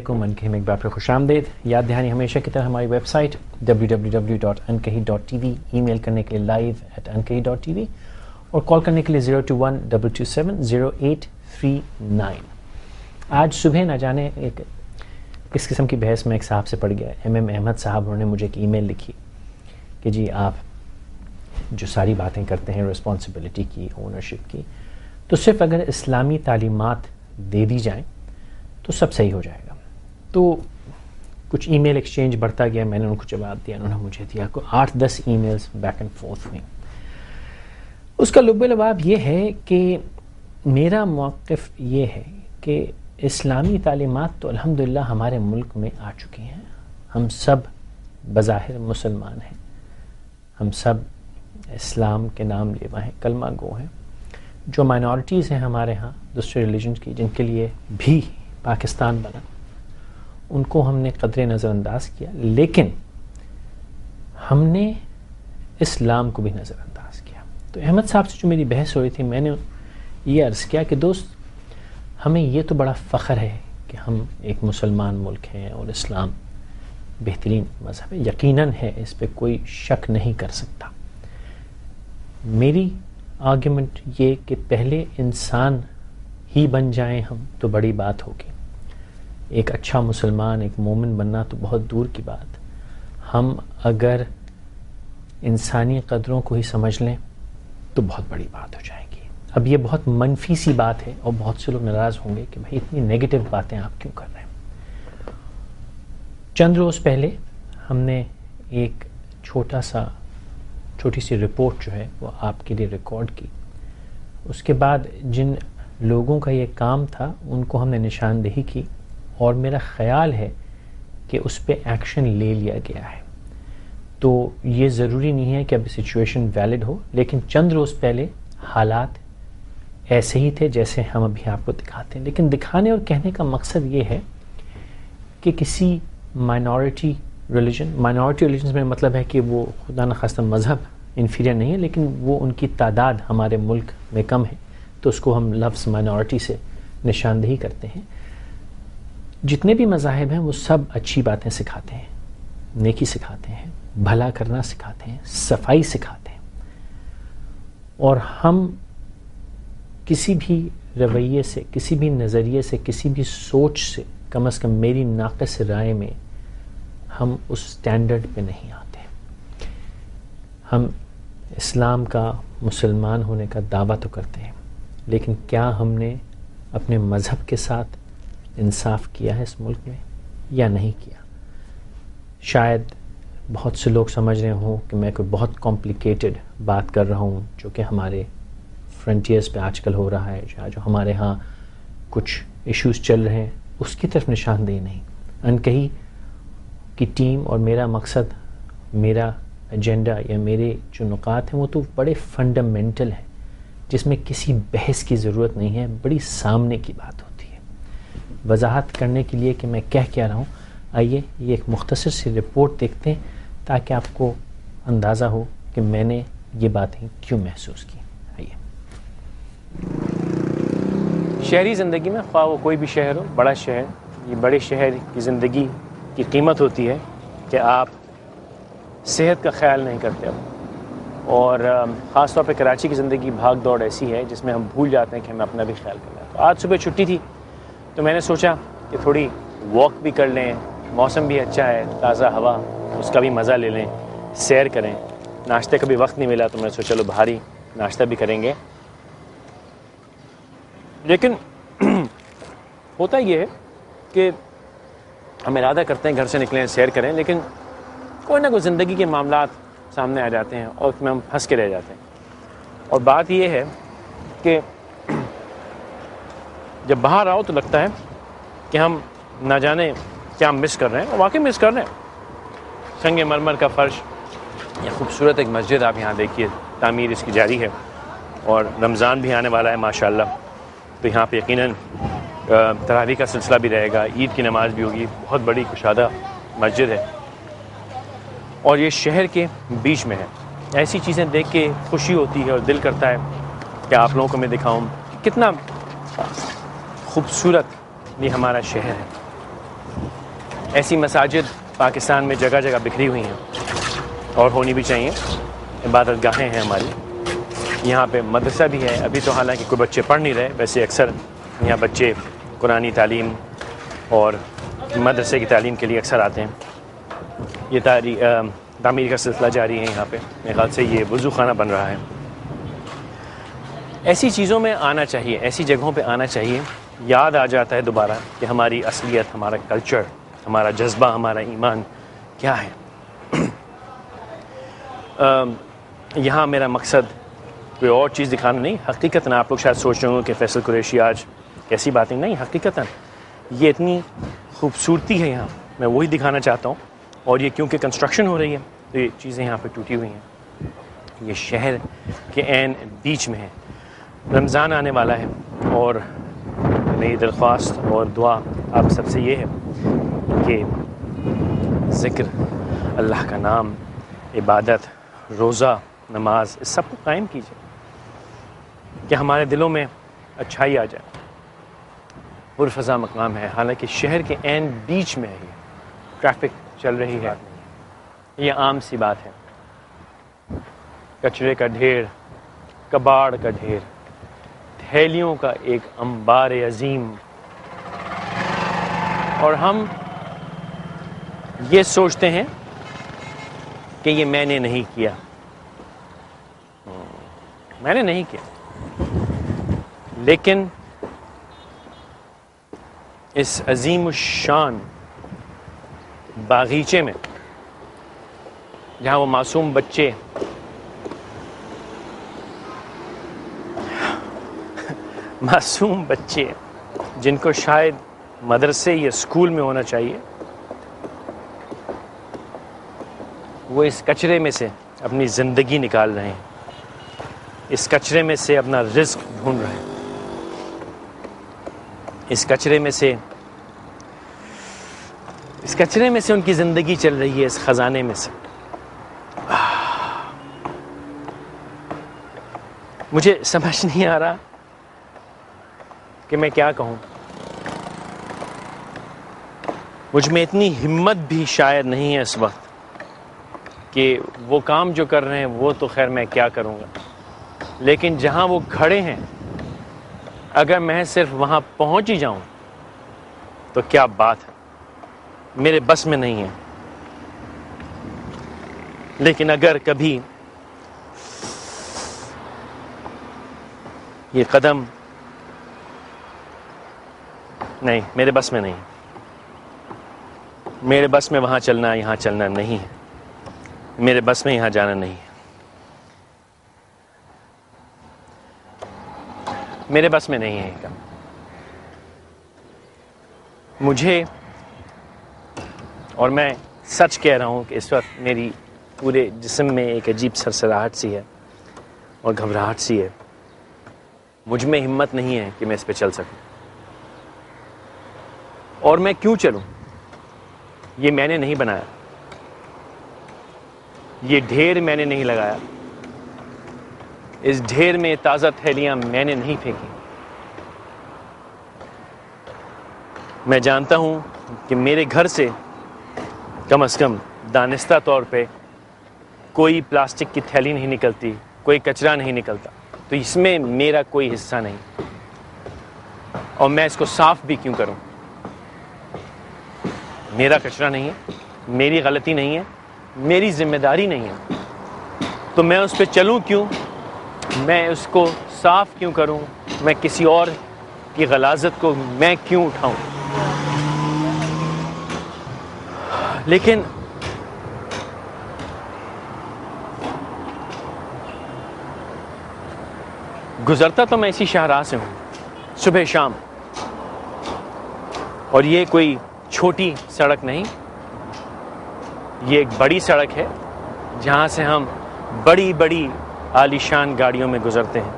علیکم، انکہی میں ایک بار پھر خوش آمدید. یاد دہانی ہمیشہ کی طرح ہماری ویب سائٹ www.ankahi.tv، ای میل کرنے کے لیے live@ankahi.tv اور کال کرنے کے لیے 021-227-0839. آج صبح نہ جانے ایک کس قسم کی بحث میں ایک صاحب سے پڑ گیا. ایم احمد صاحب، انہوں نے مجھے ایک ای میل لکھی کہ جی آپ جو ساری باتیں کرتے ہیں رسپانسبلٹی کی، اونرشپ کی، تو صرف اگر اسلامی تعلیمات دے دی جائیں تو سب صحیح ہو جائے گا. تو کچھ ای میل ایکسچینج بڑھتا گیا، میں نے ان کو جواب دیا، انہوں نے مجھے دیا. 8-10 e mails back and fourth ہوئی. اس کا لب لباب یہ ہے کہ میرا موقف یہ ہے کہ اسلامی تعلیمات تو الحمدللہ ہمارے ملک میں آ چکی ہیں. ہم سب بظاہر مسلمان ہیں، ہم سب اسلام کے نام لیوا ہیں، کلمہ گو ہیں. جو مائنورٹیز ہیں ہمارے ہاں دوسرے ریلیجنز کی، جن کے لیے بھی پاکستان بنا، ان کو ہم نے قدرے نظر انداز کیا، لیکن ہم نے اسلام کو بھی نظر انداز کیا. تو احمد صاحب سے جو میری بحث ہو رہی تھی، میں نے یہ عرض کیا کہ دوست، ہمیں یہ تو بڑا فخر ہے کہ ہم ایک مسلمان ملک ہیں اور اسلام بہترین مذہب ہے، یقیناً ہے، اس پہ کوئی شک نہیں کر سکتا. میری آرگیومنٹ یہ کہ پہلے انسان ہی بن جائیں ہم تو بڑی بات ہوگی. ایک اچھا مسلمان، ایک مومن بننا تو بہت دور کی بات. ہم اگر انسانی قدروں کو ہی سمجھ لیں تو بہت بڑی بات ہو جائے گی. اب یہ بہت منفی سی بات ہے اور بہت سے لوگ ناراض ہوں گے کہ بھائی اتنی نیگیٹو باتیں آپ کیوں کر رہے ہیں. چند روز پہلے ہم نے ایک چھوٹی سی رپورٹ جو ہے وہ آپ کے لیے ریکارڈ کی. اس کے بعد جن لوگوں کا یہ کام تھا ان کو ہم نے نشاندہی کی، اور میرا خیال ہے کہ اس پہ ایکشن لے لیا گیا ہے. تو یہ ضروری نہیں ہے کہ اب سچویشن ویلڈ ہو، لیکن چند روز پہلے حالات ایسے ہی تھے جیسے ہم ابھی آپ کو دکھاتے ہیں. لیکن دکھانے اور کہنے کا مقصد یہ ہے کہ کسی مائنورٹی ریلیجنز میں مطلب ہے کہ وہ خدا نخواستہ مذہب انفیریئر نہیں ہے، لیکن وہ ان کی تعداد ہمارے ملک میں کم ہے، تو اس کو ہم لفظ مائنورٹی سے نشاندہی کرتے ہیں. جتنے بھی مذاہب ہیں وہ سب اچھی باتیں سکھاتے ہیں، نیکی سکھاتے ہیں، بھلا کرنا سکھاتے ہیں، صفائی سکھاتے ہیں. اور ہم کسی بھی رویے سے، کسی بھی نظریے سے، کسی بھی سوچ سے، کم از کم میری ناقص رائے میں ہم اس سٹینڈرڈ پہ نہیں آتے. ہم اسلام کا، مسلمان ہونے کا دعویٰ تو کرتے ہیں، لیکن کیا ہم نے اپنے مذہب کے ساتھ انصاف کیا ہے اس ملک میں یا نہیں کیا؟ شاید بہت سے لوگ سمجھ رہے ہوں کہ میں کوئی بہت کمپلیکیٹڈ بات کر رہا ہوں، جو کہ ہمارے فرنٹیئرز پہ آج کل ہو رہا ہے، جو ہمارے ہاں کچھ ایشوز چل رہے ہیں اس کی طرف نشاندہی نہیں. انکہی کی ٹیم اور میرا مقصد، میرا ایجنڈا یا میرے جو نکات ہیں وہ تو بڑے فنڈامنٹل ہیں، جس میں کسی بحث کی ضرورت نہیں ہے، بڑی سامنے کی بات ہوتی ہے. وضاحت کرنے کے لیے کہ میں کیا رہا ہوں، آئیے یہ ایک مختصر سی رپورٹ دیکھتے ہیں تاکہ آپ کو اندازہ ہو کہ میں نے یہ باتیں کیوں محسوس کی. آئیے. شہری زندگی میں، خواہ وہ کوئی بھی شہر ہو، بڑا شہر، یہ بڑے شہر کی زندگی کی قیمت ہوتی ہے کہ آپ صحت کا خیال نہیں کرتے. اور خاص طور پہ کراچی کی زندگی بھاگ دوڑ ایسی ہے جس میں ہم بھول جاتے ہیں کہ ہمیں اپنا بھی خیال کرنا ہے. تو آج صبح چھٹی تھی تو میں نے سوچا کہ تھوڑی واک بھی کر لیں، موسم بھی اچھا ہے، تازہ ہوا، اس کا بھی مزہ لے لیں، سیر کریں. ناشتے کا بھی وقت نہیں ملا تو میں نے سوچا چلو باہر ہی ناشتہ بھی کریں گے. لیکن ہوتا یہ ہے کہ ہم ارادہ کرتے ہیں گھر سے نکلیں، سیر کریں، لیکن کوئی نہ کوئی زندگی کے معاملات سامنے آ جاتے ہیں اور اس میں ہم پھنس کے رہ جاتے ہیں. اور بات یہ ہے کہ جب باہر آؤ تو لگتا ہے کہ ہم نہ جانے کیا مس کر رہے ہیں، اور واقعی مس کر رہے ہیں. سنگ مرمر کا فرش، یہ خوبصورت ایک مسجد آپ یہاں دیکھیے، تعمیر اس کی جاری ہے، اور رمضان بھی آنے والا ہے ماشاءاللہ، تو یہاں پہ یقیناً تراویح کا سلسلہ بھی رہے گا، عید کی نماز بھی ہوگی. بہت بڑی کشادہ مسجد ہے اور یہ شہر کے بیچ میں ہے. ایسی چیزیں دیکھ کے خوشی ہوتی ہے اور دل کرتا ہے کہ آپ لوگوں کو میں دکھاؤں کہ کتنا خوبصورت یہ ہمارا شہر ہے. ایسی مساجد پاکستان میں جگہ جگہ بکھری ہوئی ہیں اور ہونی بھی چاہیے. عبادت گاہیں ہیں ہماری. یہاں پہ مدرسہ بھی ہے. ابھی تو حالانکہ کوئی بچے پڑھ نہیں رہے، ویسے اکثر یہاں بچے قرآنی تعلیم اور مدرسے کی تعلیم کے لیے اکثر آتے ہیں. یہ تعمیر کا سلسلہ جاری ہے یہاں پہ. میرے خیال سے یہ وضو خانہ بن رہا ہے. ایسی چیزوں میں آنا چاہیے، ایسی جگہوں پہ آنا چاہیے. یاد آ جاتا ہے دوبارہ کہ ہماری اصلیت، ہمارا کلچر، ہمارا جذبہ، ہمارا ایمان کیا ہے. یہاں میرا مقصد کوئی اور چیز دکھانا نہیں. حقیقتاً آپ لوگ شاید سوچ رہے ہوں کہ فیصل قریشی آج کیسی باتیں. نہیں، حقیقتاً یہ اتنی خوبصورتی ہے یہاں، میں وہی دکھانا چاہتا ہوں. اور یہ کیونکہ کنسٹرکشن ہو رہی ہے تو یہ چیزیں یہاں پہ ٹوٹی ہوئی ہیں. یہ شہر کے عین بیچ میں ہے. رمضان آنے والا ہے اور میری درخواست اور دعا آپ سب سے یہ ہے کہ ذکر، اللہ کا نام، عبادت، روزہ، نماز، اس سب کو قائم کیجیے کہ ہمارے دلوں میں اچھائی آ جائے. پرفضا مقام ہے، حالانکہ شہر کے عین بیچ میں ہے. یہ ٹریفک چل رہی ہے، یہ عام سی بات ہے. کچرے کا ڈھیر، کباڑ کا ڈھیر، تھیلیوں کا ایک انبار عظیم، اور ہم یہ سوچتے ہیں کہ یہ میں نے نہیں کیا. میں نے نہیں کیا، لیکن اس عظیم الشان باغیچے میں جہاں وہ معصوم بچے جن کو شاید مدرسے یا اسکول میں ہونا چاہیے، وہ اس کچرے میں سے اپنی زندگی نکال رہے ہیں. اس کچرے میں سے اپنا رزق ڈھونڈ رہے ہیں. اس کچرے میں سے ان کی زندگی چل رہی ہے، اس خزانے میں سے. مجھے سمجھ نہیں آ رہا کہ میں کیا کہوں. مجھ میں اتنی ہمت بھی شاید نہیں ہے اس وقت کہ وہ کام جو کر رہے ہیں وہ تو خیر میں کیا کروں گا، لیکن جہاں وہ کھڑے ہیں اگر میں صرف وہاں پہنچ ہی جاؤں تو کیا بات ہے. میرے بس میں نہیں ہے، لیکن اگر کبھی یہ قدم، نہیں، میرے بس میں نہیں، میرے بس میں وہاں چلنا یہاں چلنا نہیں ہے، میرے بس میں یہاں جانا نہیں ہے، میرے بس میں نہیں ہے یہ کام. مجھے، اور میں سچ کہہ رہا ہوں کہ اس وقت میری پورے جسم میں ایک عجیب سرسراہٹ سی ہے اور گھبراہٹ سی ہے. مجھ میں ہمت نہیں ہے کہ میں اس پہ چل سکوں. اور میں کیوں چلوں؟ یہ میں نے نہیں بنایا، یہ ڈھیر میں نے نہیں لگایا، اس ڈھیر میں تازہ تھیلیاں میں نے نہیں پھینکی. میں جانتا ہوں کہ میرے گھر سے کم از کم دانستہ طور پہ کوئی پلاسٹک کی تھیلی نہیں نکلتی، کوئی کچرا نہیں نکلتا، تو اس میں میرا کوئی حصہ نہیں. اور میں اس کو صاف بھی کیوں کروں؟ میرا کچرا نہیں ہے، میری غلطی نہیں ہے، میری ذمہ داری نہیں ہے، تو میں اس پہ چلوں کیوں؟ میں اس کو صاف کیوں کروں؟ میں کسی اور کی غلاظت کو میں کیوں اٹھاؤں؟ لیکن گزرتا تو میں اسی شاہراہ سے ہوں صبح شام، اور یہ کوئی چھوٹی سڑک نہیں، یہ ایک بڑی سڑک ہے جہاں سے ہم بڑی بڑی عالیشان گاڑیوں میں گزرتے ہیں،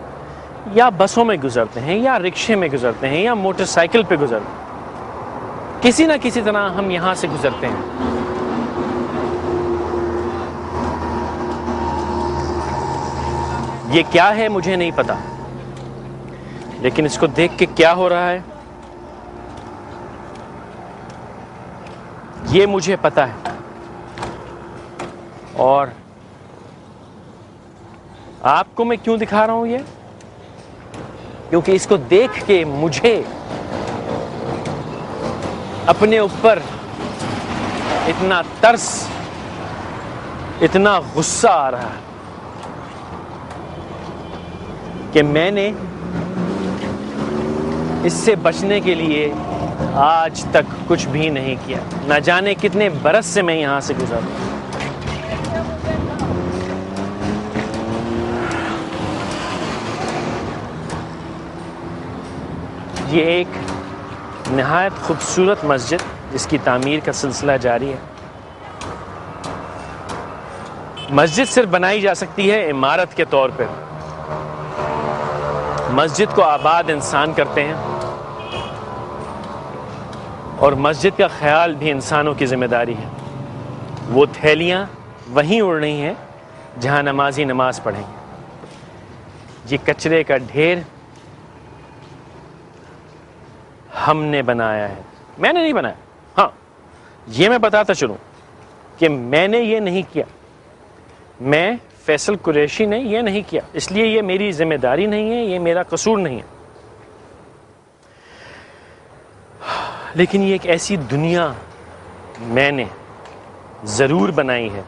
یا بسوں میں گزرتے ہیں، یا رکشے میں گزرتے ہیں، یا موٹر سائیکل پہ گزرتے ہیں. کسی نہ کسی طرح ہم یہاں سے گزرتے ہیں. یہ کیا ہے مجھے نہیں پتا، لیکن اس کو دیکھ کے کیا ہو رہا ہے یہ مجھے پتہ ہے، اور آپ کو میں کیوں دکھا رہا ہوں یہ؟ کیونکہ اس کو دیکھ کے مجھے اپنے اوپر اتنا ترس، اتنا غصہ آ رہا ہے کہ میں نے اس سے بچنے کے لیے آج تک کچھ بھی نہیں کیا. نہ جانے کتنے برس سے میں یہاں سے گزر رہا ہوں. یہ ایک نہایت خوبصورت مسجد جس کی تعمیر کا سلسلہ جاری ہے. مسجد صرف بنائی جا سکتی ہے عمارت کے طور پہ. مسجد کو آباد انسان کرتے ہیں، اور مسجد کا خیال بھی انسانوں کی ذمہ داری ہے. وہ تھیلیاں وہیں اڑ رہی ہیں جہاں نمازی نماز پڑھیں گے. یہ کچرے کا ڈھیر ہم نے بنایا ہے، میں نے نہیں بنایا. ہاں، یہ میں بتاتا چلوں کہ میں نے یہ نہیں کیا. میں فیصل قریشی نے یہ نہیں کیا، اس لیے یہ میری ذمہ داری نہیں ہے، یہ میرا قصور نہیں ہے. لیکن یہ ایک ایسی دنیا میں نے ضرور بنائی ہے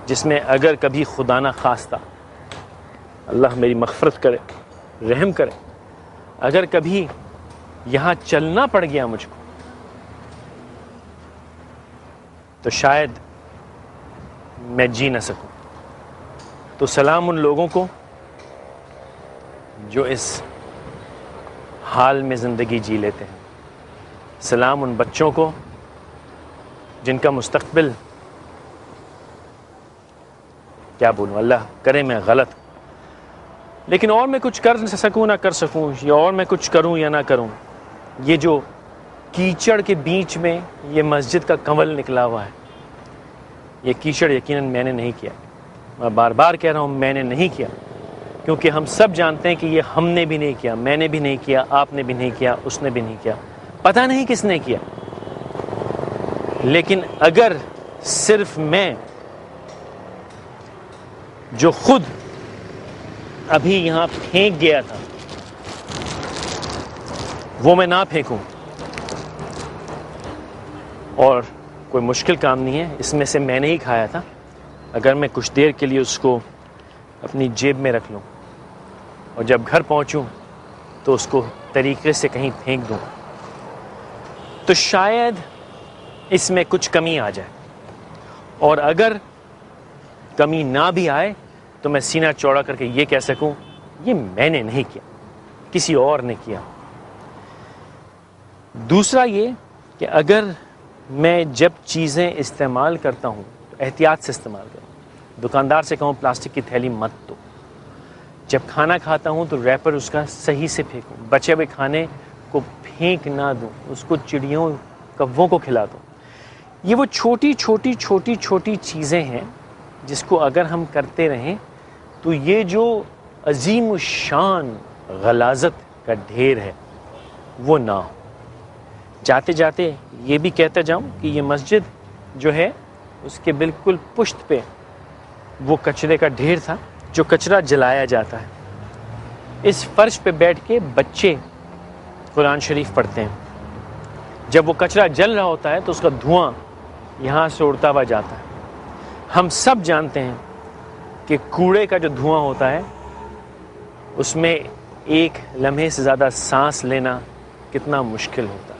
جس میں اگر کبھی خدا نہ خواستہ، اللہ میری مغفرت کرے، رحم کرے، اگر کبھی یہاں چلنا پڑ گیا مجھ کو، تو شاید میں جی نہ سکوں. تو سلام ان لوگوں کو جو اس حال میں زندگی جی لیتے ہیں. سلام ان بچوں کو جن کا مستقبل، کیا بولوں، اللہ کرے میں غلط، لیکن اور میں کچھ کر سکوں نہ کر سکوں، یا اور میں کچھ کروں یا نہ کروں، یہ جو کیچڑ کے بیچ میں یہ مسجد کا کنول نکلا ہوا ہے، یہ کیچڑ یقیناً میں نے نہیں کیا. میں بار بار کہہ رہا ہوں، میں نے نہیں کیا، کیونکہ ہم سب جانتے ہیں کہ یہ ہم نے بھی نہیں کیا، میں نے بھی نہیں کیا، آپ نے بھی نہیں کیا، اس نے بھی نہیں کیا، پتہ نہیں کس نے کیا. لیکن اگر صرف میں جو خود ابھی یہاں پھینک گیا تھا وہ میں نہ پھینکوں، اور کوئی مشکل کام نہیں ہے، اس میں سے میں نے ہی کھایا تھا، اگر میں کچھ دیر کے لیے اس کو اپنی جیب میں رکھ لوں اور جب گھر پہنچوں تو اس کو طریقے سے کہیں پھینک دوں، تو شاید اس میں کچھ کمی آ جائے. اور اگر کمی نہ بھی آئے تو میں سینہ چوڑا کر کے یہ کہہ سکوں، یہ میں نے نہیں کیا، کسی اور نے کیا. دوسرا یہ کہ اگر میں جب چیزیں استعمال کرتا ہوں تو احتیاط سے استعمال کروں. دکاندار سے کہوں پلاسٹک کی تھیلی مت دو. جب کھانا کھاتا ہوں تو ریپر اس کا صحیح سے پھینکوں. بچے ہوئے کھانے کو پھینک نہ دوں، اس کو چڑیوں کووں کو کھلا دوں. یہ وہ چھوٹی چھوٹی چھوٹی چھوٹی چیزیں ہیں جس کو اگر ہم کرتے رہیں تو یہ جو عظیم الشان غلاظت کا ڈھیر ہے وہ نہ ہو. جاتے جاتے یہ بھی کہتا جاؤں کہ یہ مسجد جو ہے اس کے بالکل پشت پہ وہ کچرے کا ڈھیر تھا جو کچرا جلایا جاتا ہے. اس فرش پہ بیٹھ کے بچے قرآن شریف پڑھتے ہیں. جب وہ کچرا جل رہا ہوتا ہے تو اس کا دھواں یہاں سے اڑتا ہوا جاتا ہے. ہم سب جانتے ہیں کہ کوڑے کا جو دھواں ہوتا ہے اس میں ایک لمحے سے زیادہ سانس لینا کتنا مشکل ہوتا ہے.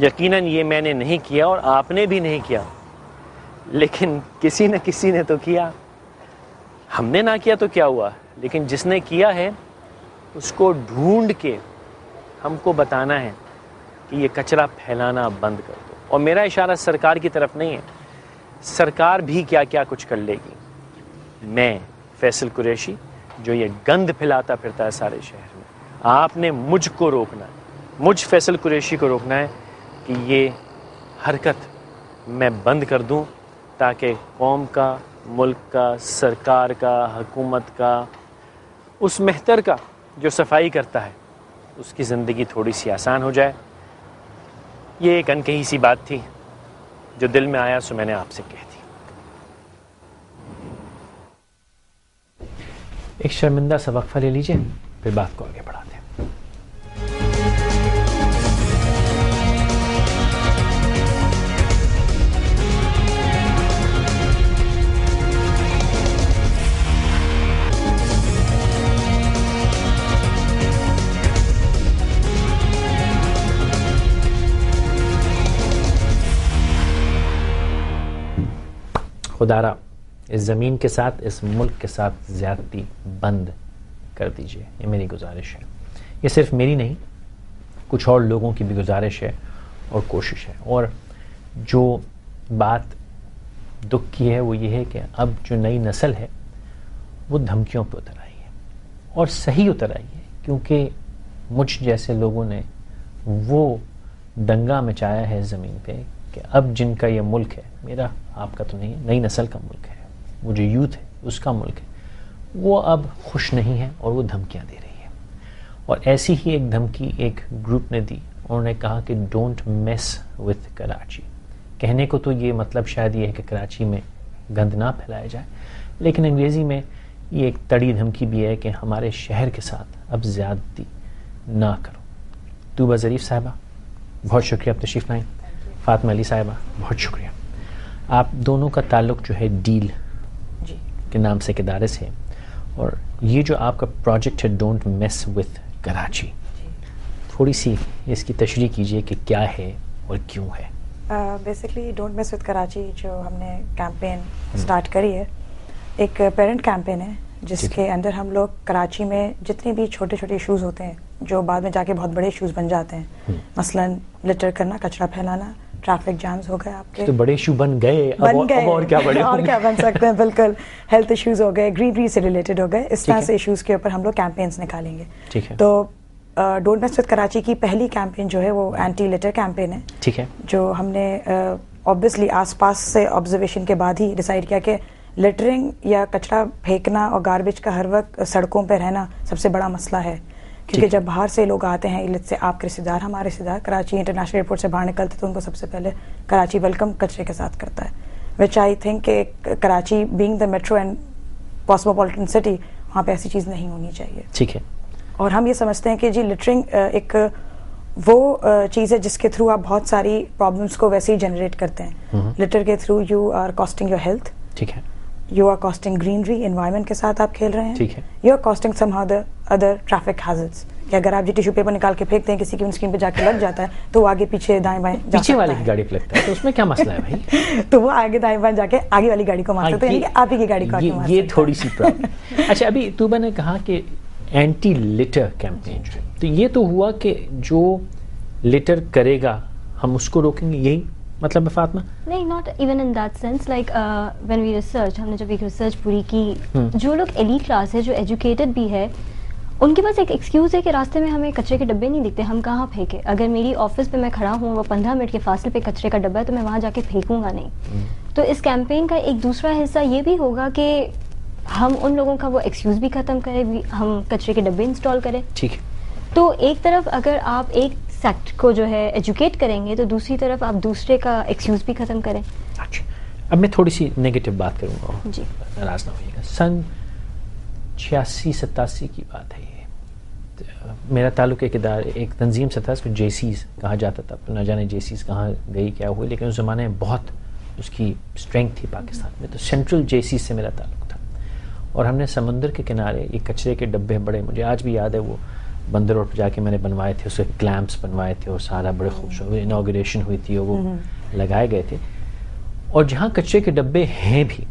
یقیناً یہ میں نے نہیں کیا اور آپ نے بھی نہیں کیا، لیکن کسی نہ کسی نے تو کیا. ہم نے نہ کیا تو کیا ہوا، لیکن جس نے کیا ہے اس کو ڈھونڈ کے ہم کو بتانا ہے کہ یہ کچرا پھیلانا بند کر دو. اور میرا اشارہ سرکار کی طرف نہیں ہے، سرکار بھی کیا کیا کچھ کر لے گی. میں فیصل قریشی جو یہ گند پھیلاتا پھرتا ہے سارے شہر میں، آپ نے مجھ کو روکنا ہے، مجھ فیصل قریشی کو روکنا ہے کہ یہ حرکت میں بند کر دوں، تاکہ قوم کا، ملک کا، سرکار کا، حکومت کا، اس مہتر کا جو صفائی کرتا ہے اس کی زندگی تھوڑی سی آسان ہو جائے. یہ ایک انکہی سی بات تھی. جو دل میں آیا سو میں نے آپ سے کہہ دی. ایک شرمندہ سا وقفہ لے لیجئے, پھر بات کو آگے بڑھاتے ہیں. خدا را اس زمین کے ساتھ, اس ملک کے ساتھ زیادتی بند کر دیجئے, یہ میری گزارش ہے. یہ صرف میری نہیں, کچھ اور لوگوں کی بھی گزارش ہے اور کوشش ہے. اور جو بات دکھ کی ہے وہ یہ ہے کہ اب جو نئی نسل ہے وہ دھمکیوں پہ اتر آئی ہے, اور صحیح اتر آئی ہے, کیونکہ مجھ جیسے لوگوں نے وہ دنگا مچایا ہے زمین پہ کہ اب جن کا یہ ملک ہے, میرا آپ کا تو نہیں, نئی نسل کا ملک ہے, وہ جو یوتھ ہے اس کا ملک ہے, وہ اب خوش نہیں ہے اور وہ دھمکیاں دے رہی ہے. اور ایسی ہی ایک دھمکی ایک گروپ نے دی, انہوں نے کہا کہ ڈونٹ میس وتھ کراچی. کہنے کو تو یہ مطلب شاید یہ ہے کہ کراچی میں گند نہ پھیلایا جائے, لیکن انگریزی میں یہ ایک تڑی دھمکی بھی ہے کہ ہمارے شہر کے ساتھ اب زیادتی نہ کرو. طوبہ ظریف صاحبہ بہت شکریہ آپ تشریف لائیں. فاطمہ علی صاحبہ بہت شکریہ. آپ دونوں کا تعلق جو ہے ڈیل کے نام سے ادارے سے, اور یہ جو آپ کا پروجیکٹ ہے ڈونٹ میس وتھ کراچی, تھوڑی سی اس کی تشریح کیجئے کہ کیا ہے اور کیوں ہے. Basically don't mass with Karachi جو ہم نے کیمپین سٹارٹ کری ہے, ایک پیرنٹ کیمپین ہے جس کے اندر ہم لوگ کراچی میں جتنے بھی چھوٹے چھوٹے ایشوز ہوتے ہیں جو بعد میں جا کے بہت بڑے ایشوز بن جاتے ہیں, مثلا لٹر کرنا, کچرا پھیلانا, ٹریفک جامز ہو گئے, آپ کے تو بڑے ایشو بن گئے, اور کیا بڑے اور کیا بن سکتے ہیں, بالکل ہیلتھ ایشوز ہو گئے, گرینری سے ریلیٹڈ ہو گئے, اس طرح سے ایشوز کے اوپر ہم لوگ کیمپینس نکالیں گے. ٹھیک ہے. تو ڈونٹ میس وتھ کراچی کی پہلی کیمپین جو ہے وہ اینٹی لٹر کیمپین ہے. ٹھیک ہے. جو ہم نے آبویسلی آس پاس سے آبزرویشن کے بعد ہی ڈیسائیڈ کیا کہ لٹرنگ یا کچرا پھینکنا اور گاربیج کا ہر وقت سڑکوں پہ رہنا سب سے بڑا مسئلہ ہے, کیونکہ جب باہر سے لوگ آتے ہیں, علت سے آپ کے رشتے دار, ہمارے رشتے دار کراچی انٹرنیشنل ایئرپورٹ سے باہر نکلتے تو ان کو سب سے پہلے کراچی ویلکم کچرے کے ساتھ کرتا ہے, وچ آئی تھنک کہ Karachi being the metro and cosmopolitan city, وہاں پہ ایسی چیز نہیں ہونی چاہیے. ٹھیک ہے. اور ہم یہ سمجھتے ہیں کہ جی لٹرنگ ایک وہ چیز ہے جس کے تھرو آپ بہت ساری پرابلمس کو ویسے ہی جنریٹ کرتے ہیں. لٹر کے through you are costing your health, ٹھیک ہے, you are costing greenery, environment کے ساتھ آپ کھیل رہے ہیں, ٹھیک ہے, you are costing somehow the other traffic hazards, کہ اگر آپ جو ٹیشو پیپر نکال کے پھینکتے ہیں کسی کی اسکرین پہ جا کے لگ جاتا ہے تو وہ آگے پیچھے دائیں بائیں جا پیچھے والے کی گاڑی پہ لگتا ہے, تو اس میں کیا مسئلہ ہے بھائی؟ تو وہ آگے دائیں بائیں جا کے آگے والی گاڑی کو مار سکتے ہیں, یعنی کہ آپ ہی کی گاڑی کو مار سکتے ہیں. یہ تھوڑی سی پرابلم. اچھا, ابھی طوبہ نے کہا کہ اینٹی لٹر کیمپین, تو یہ تو ہوا کہ جو لٹر کرے گا ہم اس کو روکیں گے, یہی مطلب ہے فاطمہ؟ نہیں, not even in that sense. Like when we research, ہم نے جب ایک ریسرچ پوری کی, جو لوگ ایلیٹ کلاس ہے, جو ایجوکیٹڈ بھی ہے, ان کے پاس ایک ایکسکیوز ہے کہ راستے میں ہمیں کچرے کے ڈبے نہیں دکھتے, ہم کہاں پھینکے. اگر میری آفس پہ میں کھڑا ہوں, وہ 15 منٹ کے فاصلے پہ کچرے کا ڈبا ہے, تو میں وہاں جا کے پھینکوں گا نہیں. تو اس کیمپین کا ایک دوسرا حصہ یہ بھی ہوگا کہ ہم ان لوگوں کا وہ ایکسکیوز بھی ختم کریں, ہم کچرے کے ڈبے انسٹال کریں. ٹھیک ہے. تو ایک طرف اگر آپ ایک سیکٹ کو جو ہے ایجوکیٹ کریں گے, تو دوسری طرف آپ دوسرے کا ایکسکیوز بھی ختم کریں. اچھا, اب میں تھوڑی سی نیگیٹو بات کروں گا, جی ناراض نہ ہوئیے گا. سن 86-87 کی بات ہے یہ. میرا تعلق ایک ادارے, ایک تنظیم سے تھا, اس کو جیسیز کہا جاتا تھا. نہ جانے جیسیز کہاں گئی کیا ہوئی, لیکن اس زمانے میں بہت اس کی اسٹرینتھ تھی پاکستان میں. تو سینٹرل جیسیز سے میرا تعلق تھا, اور ہم نے سمندر کے کنارے یہ کچرے کے ڈبے بڑے, مجھے آج بھی یاد ہے, وہ بندر روڈ پہ جا کے میں نے بنوائے تھے, اس کے کلیمپس بنوائے تھے, اور سارا بڑے خوبصورت انوگریشن ہوئی تھی, اور وہ لگائے گئے تھے. اور جہاں کچرے کے ڈبے ہیں بھی,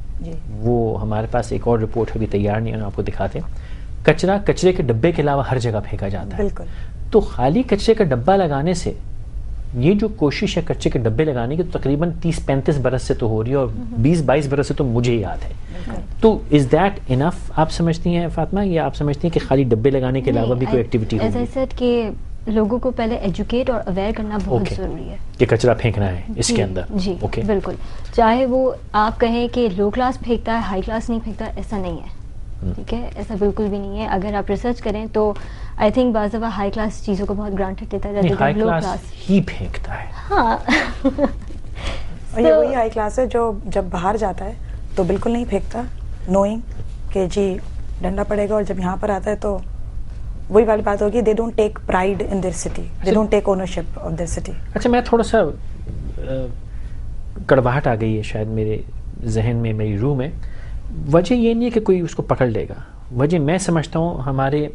وہ ہمارے پاس ایک اور رپورٹ ابھی تیار نہیں ہے, آپ کو دکھاتے ہیں. کچرا کچرے کے ڈبے کے علاوہ ہر جگہ پھینکا جاتا ہے. بالکل. تو خالی کچرے کا ڈبہ لگانے سے, یہ جو کوشش ہے کچرے کے ڈبے لگانے کی, تو تقریباً 30-35 برس سے تو ہو رہی ہے, اور 20-22 برس سے تو مجھے یاد ہے. تو از دیٹ انف آپ سمجھتی ہیں فاطمہ, یا آپ سمجھتی ہیں کہ خالی ڈبے لگانے کے علاوہ بھی کوئی ایکٹیویٹی ہوگی؟ ایز آئی سیڈ کہ لوگوں کو پہلے ایجوکیٹ اور اویئر کرنا بہت ضروری ہے کہ کچرا پھینکنا ہے اس کے اندر. جی بالکل, چاہے وہ آپ کہیں کہ لو کلاس پھینکتا ہے, ہائی کلاس نہیں پھینکتا, ایسا نہیں ہے. ٹھیک ہے, ایسا بالکل بھی نہیں ہے. اگر آپ ریسرچ کریں تو آئی تھنک بعض دفعہ ہائی کلاس چیزوں کو بہت گرانٹیڈ لیتا ہے, ہائی کلاس ہی پھینکتا ہے. ہاں اور یہ وہی ہائی کلاس ہے جو جب باہر جاتا ہے تو بالکل نہیں پھینکتا, نوئنگ کہ جی ڈنڈا پڑے گا, اور جب یہاں پر آتا ہے تو وہی والی بات ہوگی, they don't take pride in their city, they don't take ownership of their city. اچھا میں تھوڑا سا کڑواہٹ آ گئی ہے شاید میرے ذہن میں, میری روح میں. وجہ یہ نہیں ہے کہ کوئی اس کو پکڑ لے گا, وجہ میں سمجھتا ہوں ہمارے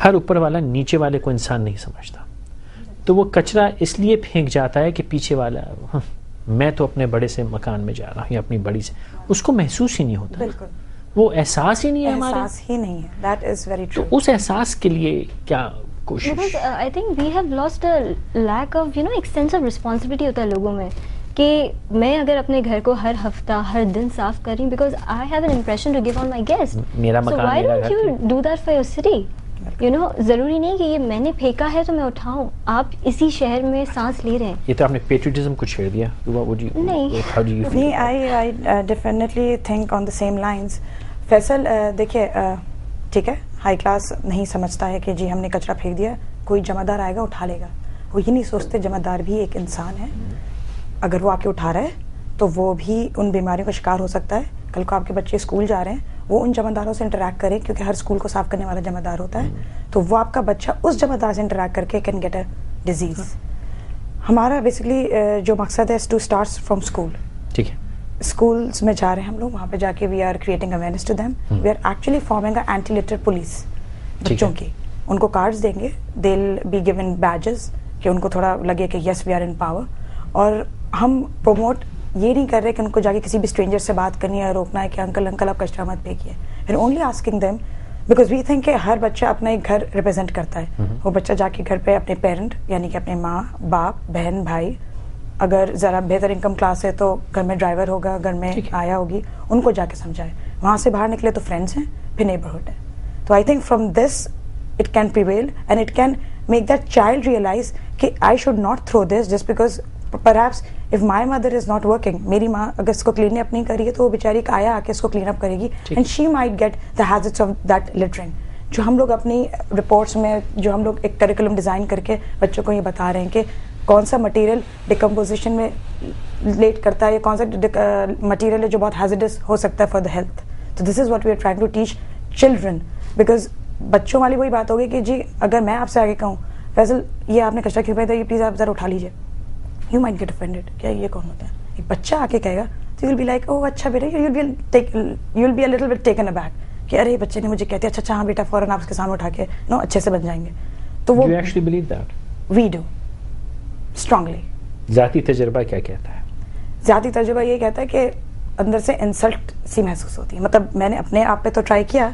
ہر اوپر والا نیچے والے کو انسان نہیں سمجھتا, تو وہ کچرا اس لیے پھینک جاتا ہے کہ پیچھے والا میں تو اپنے بڑے سے مکان میں جا رہا ہوں یا اپنی بڑی سے, اس کو محسوس ہی نہیں ہوتا. بالکل وہ احساس ہی نہیں ہے ہمارا, احساس ہی نہیں ہے. That is very true. تو اس احساس کے لیے کیا کوشش؟ Because I think we have lost a lack of, ایک sense of responsibility ہوتا ہے لوگوں میں کہ میں اگر اپنے گھر کو ہر ہفتہ ہر دن صاف کر رہی ہوں because I have an impression to give on my guests. میرا So مکان why میرا don't گھر. you do that for your city? ضروری نہیں کہ یہ میں نے پھینکا ہے تو میں اٹھاؤں, آپ اسی شہر میں سانس لے رہے ہیں. یہ تو آپ نے پیٹریٹزم کو چھیڑ دیا. نہیں, I definitely think on the same lines. Faisal دیکھیے ٹھیک ہے, ہائی کلاس نہیں سمجھتا ہے کہ جی ہم نے کچرا پھینک دیا, کوئی جمع دار آئے گا اٹھا لے گا. وہ یہ نہیں سوچتے جمع دار بھی ایک انسان ہے, اگر وہ آ کے اٹھا رہا ہے تو وہ بھی ان بیماریوں کا شکار ہو سکتا ہے. کل کو آپ کے بچے اسکول جا رہے ہیں, وہ ان جمع داروں سے انٹریکٹ کریں, کیونکہ ہر اسکول کو صاف کرنے والا جمع دار ہوتا ہے, تو وہ آپ کا بچہ اس جمع دار سے انٹریکٹ کر کے کین گیٹ اے ڈیزیز. ہمارا بیسکلی جو مقصد ہے ٹو اسٹارٹ فرام اسکول. ٹھیک ہے, اسکولس میں جا رہے ہیں ہم لوگ, وہاں پہ جا کے we are creating awareness to them. We are actually forming a anti litter police بچوں کی. ان کو کارڈز دیں گے, دے ول بی گیون بیجز کہ ان کو تھوڑا لگے کہ yes we are in power. اور ہم پروموٹ یہ نہیں کر رہے کہ ان کو جا کے کسی بھی اسٹرینجر سے بات کرنی ہے, روکنا ہے کہ انکل آپ کچرا مت پھینکیے. We are only asking them because we think کہ ہر بچہ اپنا ایک گھر ریپرزینٹ کرتا ہے. وہ بچہ جا کے گھر پہ اپنے پیرنٹ یعنی کہ اپنے ماں باپ بہن بھائی, اگر ذرا بہتر انکم کلاس ہے تو گھر میں ڈرائیور ہوگا, گھر میں آیا ہوگی, ان کو جا کے سمجھائے. وہاں سے باہر نکلے تو فرینڈس ہیں, پھر نیبرہڈ ہے. تو I think from this it can prevail and it can make that child realise کہ I should not throw this just because perhaps if my mother is not working, میری ماں اگر اس کو کلین اپ نہیں کری ہے تو وہ بیچاری آیا آ کے اس کو کلین اپ کرے گی, and she might get the habits of that littering. جو ہم لوگ اپنی رپورٹس میں جو ہم لوگ ایک کریکولم ڈیزائن کر کے بچوں کو یہ بتا رہے ہیں کہ کون سا مٹیریل ڈیکمپوزیشن میں لیٹ کرتا ہے, یا کون سا مٹیریل ہے جو بہت ہیزیڈس ہو سکتا ہے فار دا ہیلتھ. تو this is what we are trying to teach children, because بچوں والی وہی بات ہوگی کہ جی اگر میں آپ سے آگے کہوں فیصل یہ آپ نے کچرا کیوں پھینکا, یہ پلیز آپ ذرا اٹھا لیجیے, یو مائٹ گیٹ افینڈیڈ. کیا یہ کون ہوتا ہے؟ ایک بچہ آ کے کہے گا تو you will be like oh اچھا بیٹا, you will be a little bit taken aback کہ ارے بچے نے مجھے کہتے اچھا ہاں بیٹا, فوراً آپ اس کے سامنے اٹھا کے نو اچھے سے بن جائیں گے. تو وہ وی ڈو اسٹرانگلی. ذاتی تجربہ کیا کہتا ہے؟ ذاتی تجربہ یہ کہتا ہے کہ اندر سے انسلٹ سی محسوس ہوتی ہے. مطلب میں نے اپنے آپ پہ تو ٹرائی کیا,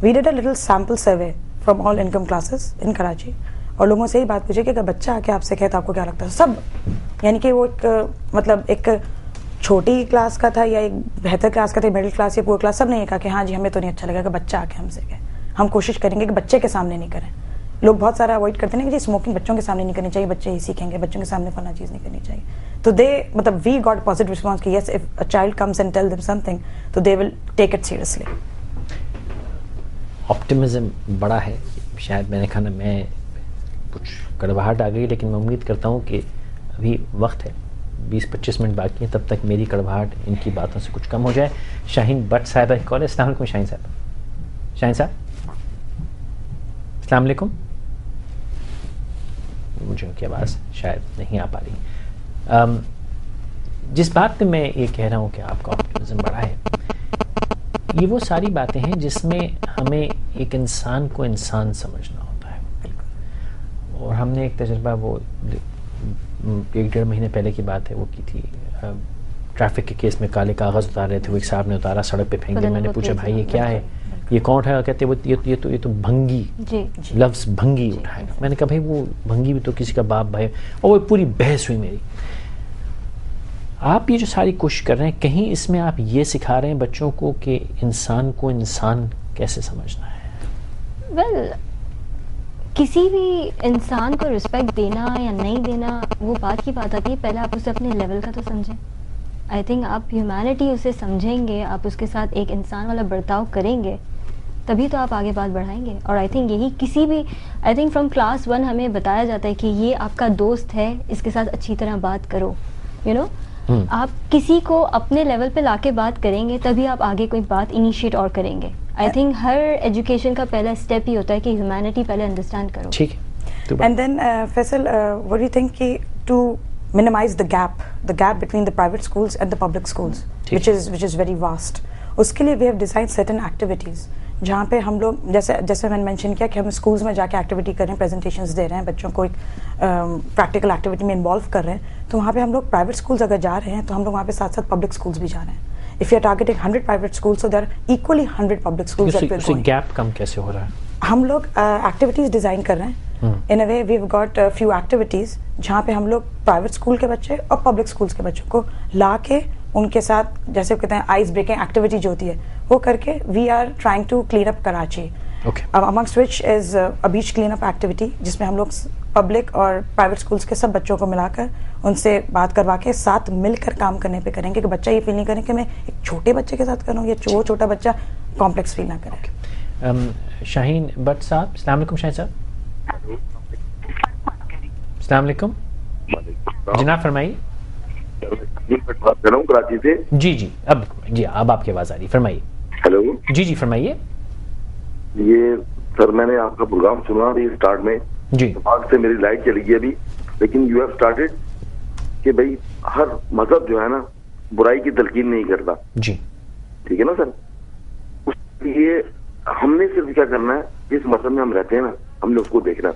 we did a little sample survey from all income classes in Karachi, اور لوگوں سے ہی بات پوچھی کہ اگر بچہ آ کے آپ سے کہتا آپ کو کیا لگتا ہے. سب یعنی کہ وہ ایک مطلب ایک چھوٹی کلاس کا تھا یا ایک بہتر کلاس کا تھا, مڈل کلاس یا پور کلاس, سب نے یہ کہا کہ ہاں جی ہمیں تو نہیں اچھا لگا کہ بچہ آ کے ہم سے کہے. ہم کوشش کریں گے کہ بچے کے سامنے نہیں کریں. لوگ بہت سارا اوائڈ کرتے ہیں کہ جی اسموکنگ بچوں کے سامنے نہیں کرنی چاہیے, بچے ہی سیکھیں گے, بچوں کے سامنے فلاں چیز نہیں کرنی چاہیے. تو دے مطلب وی گاٹ پازیٹیو رسپانس کہ yes if a child comes and tell them something تو they will take it seriously. Optimism بڑا ہے شاید. میں نے کہا نا میں کچھ کڑواہٹ آ گئی, لیکن میں امید کرتا ہوں کہ ابھی وقت ہے, 20-25 منٹ باقی ہیں, تب تک میری کڑواہٹ ان کی باتوں سے کچھ کم ہو جائے. شاہین بٹ صاحبہ کال ہے. السلام علیکم شاہین صاحب. شاہین صاحب السلام علیکم. مجھے ان کی آواز شاید نہیں آ پا رہی. جس بات پہ میں یہ کہہ رہا ہوں کہ آپ کا آپٹیمزم بڑا ہے, یہ وہ ساری باتیں ہیں جس میں ہمیں ایک انسان کو انسان سمجھنا ہوتا ہے. اور ہم نے ایک تجربہ وہ 1-1.5 مہینے پہلے کی بات ہے وہ کی تھی, ٹریفک کے کیس میں کالے کاغذ اتار رہے تھے, وہ ایک صاحب نے اتارا, سڑک پہ پھینک دیا. میں نے پوچھا بھائی یہ کیا ہے, یہ کون اٹھائے گا؟ کہتے وہ یہ تو بھنگی, لفظ بھنگی اٹھائے گا. میں نے کہا بھائی وہ بھنگی بھی تو کسی کا باپ بھائی, اور وہ پوری بحث ہوئی میری. آپ یہ جو ساری کوشش کر رہے ہیں, کہیں اس میں آپ یہ سکھا رہے ہیں بچوں کو کہ انسان کو انسان کیسے سمجھنا ہے؟ ویل کسی بھی انسان کو رسپیکٹ دینا یا نہیں دینا وہ بات کی بات آتی ہے, پہلے آپ اسے اپنے لیول کا تو سمجھیں. آئی تھنک آپ ہیومینٹی اسے سمجھیں گے, آپ اس کے ساتھ ایک انسان والا برتاؤ کریں گے, تبھی تو آپ آگے بات بڑھائیں گے. اور آئی تھنک یہی کسی بھی آئی تھنک فرام کلاس 1 ہمیں بتایا جاتا ہے کہ یہ آپ کا دوست ہے, اس کے ساتھ اچھی طرح بات کرو. آپ کسی کو اپنے لیول پہ لا کے بات کریں گے تبھی آپ آگے کوئی بات انیشیٹ اور کریں گے. آئی تھنک ہر ایجوکیشن کا پہلا اسٹیپ ہی ہوتا ہے کہ ہیومینٹی پہلے انڈرسٹینڈ کرو. ٹھیک ہے. And then Faisal what do you think کہ to minimize the gap between the private schools and the public schools which is very vast, اس کے لیے we have designed certain activities جہاں پہ ہم لوگ جیسے میں نے مینشن کیا کہ ہم اسکولس میں جا کے ایکٹیویٹی کر رہے ہیں, پریزنٹیشنز دے رہے ہیں, بچوں کو ایک پریکٹیکل ایکٹیویٹی میں انوالو کر رہے ہیں. تو وہاں پہ ہم لوگ پرائیویٹ اسکولس اگر جا رہے ہیں تو ہم لوگ وہاں پہ ساتھ ساتھ پبلک اسکولس بھی جا رہے ہیں. if you are targeting 100 private schools, so there are equally 100 public schools that we're going. Gap کم کیسے ہو رہا ہے؟ ہم لوگ ایکٹیویٹیز ڈیزائن کر رہے ہیں. In a way we have got few activities جہاں پہ ہم لوگ پرائیویٹ اسکول کے بچے اور پبلک اسکولس کے بچوں کو لا کے ان کے ساتھ جیسے کہتے ہیں آئس بریکنگ ایکٹیویٹی جو ہوتی ہے وہ کر کے we are trying to clean up Karachi. Amongst which is a beach clean up activity جس میں ہم لوگ پبلک اور پرائیویٹ اسکولس کے سب بچوں کو ملا کر ان سے بات کروا کے ساتھ مل کر کام کرنے پہ کریں گے کہ بچہ یہ فیل نہیں کریں کہ میں ایک چھوٹے بچے کے ساتھ کروں یا وہ چھوٹا بچہ کمپلیکس فیل نہ کرے. شاہین بٹ صاحب, السلام علیکم. شاہین صاحب السلام علیکم. جناب فرمائیے. بات کر رہا ہوں کراچی سے. جی اب آپ کی آواز آ رہی, فرمائیے. ہیلو. جی فرمائیے. یہ سر میں نے آپ کا پروگرام سنا ابھی اسٹارٹ میں, جی آگ سے میری لائٹ چلی گئی ابھی, لیکن یو ہیو اسٹارٹیڈ کہ بھائی ہر مذہب جو ہے نا برائی کی تلقین نہیں کرتا. جی ٹھیک ہے نا سر. اس لیے ہم نے صرف کیا کرنا ہے, جس مذہب میں ہم رہتے ہیں نا ہم نے اس کو دیکھنا.